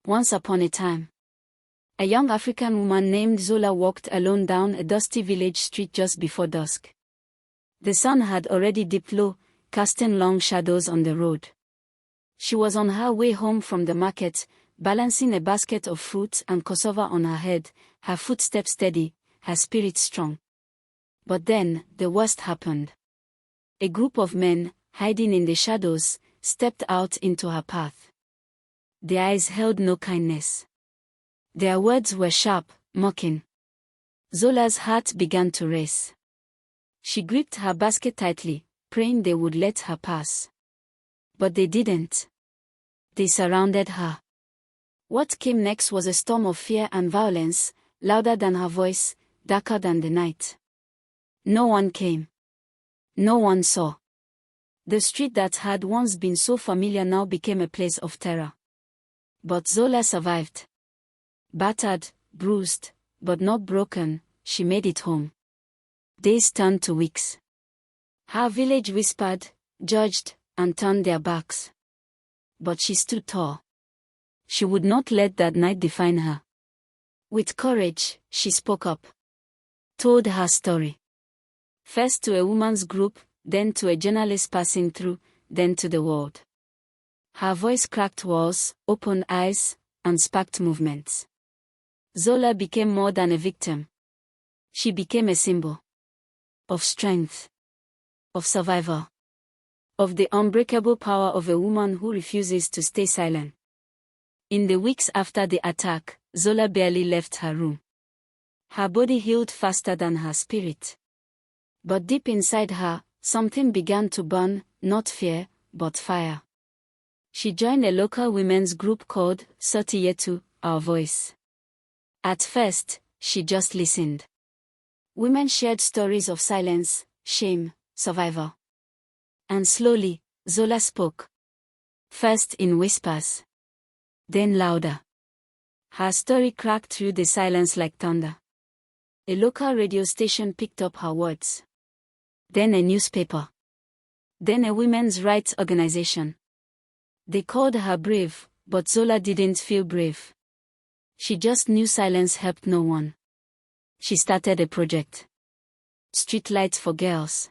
Once upon a time, a young African woman named Zola walked alone down a dusty village street just before dusk. The sun had already dipped low, casting long shadows on the road. She was on her way home from the market, balancing a basket of fruit and cassava on her head, her footsteps steady, her spirit strong. But then, the worst happened. A group of men, hiding in the shadows, stepped out into her path. Their eyes held no kindness. Their words were sharp, mocking. Zola's heart began to race. She gripped her basket tightly, praying they would let her pass. But they didn't. They surrounded her. What came next was a storm of fear and violence, louder than her voice, darker than the night. No one came. No one saw. The street that had once been so familiar now became a place of terror. But Zola survived. Battered, bruised, but not broken, she made it home. Days turned to weeks. Her village whispered, judged, and turned their backs. But she stood tall. She would not let that night define her. With courage, she spoke up. Told her story. First to a woman's group, then to a journalist passing through, then to the world. Her voice cracked walls, opened eyes, and sparked movements. Zola became more than a victim. She became a symbol. Of strength. Of survival. Of the unbreakable power of a woman who refuses to stay silent. In the weeks after the attack, Zola barely left her room. Her body healed faster than her spirit. But deep inside her, something began to burn, not fear, but fire. She joined a local women's group called Soti Yetu, Our Voice. At first, she just listened. Women shared stories of silence, shame, survival. And slowly, Zola spoke. First in whispers. Then louder. Her story cracked through the silence like thunder. A local radio station picked up her words. Then a newspaper. Then a women's rights organization. They called her brave, but Zola didn't feel brave. She just knew silence helped no one. She started a project. Streetlights for Girls.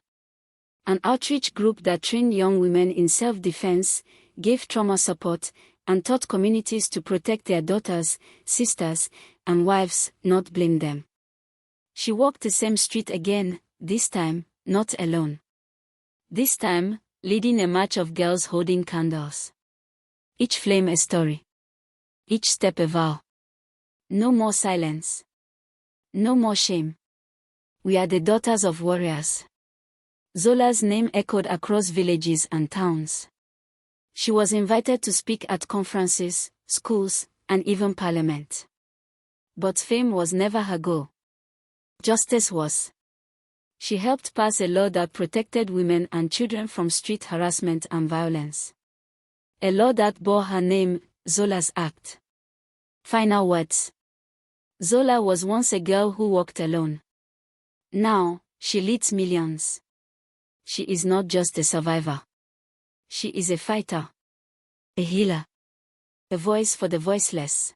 An outreach group that trained young women in self-defense, gave trauma support, and taught communities to protect their daughters, sisters, and wives, not blame them. She walked the same street again, this time, not alone. This time, leading a march of girls holding candles. Each flame a story. Each step a vow. No more silence. No more shame. We are the daughters of warriors. Zola's name echoed across villages and towns. She was invited to speak at conferences, schools, and even parliament. But fame was never her goal. Justice was. She helped pass a law that protected women and children from street harassment and violence. A law that bore her name, Zola's Act. Final words. Zola was once a girl who walked alone. Now, she leads millions. She is not just a survivor. She is a fighter. A healer. A voice for the voiceless.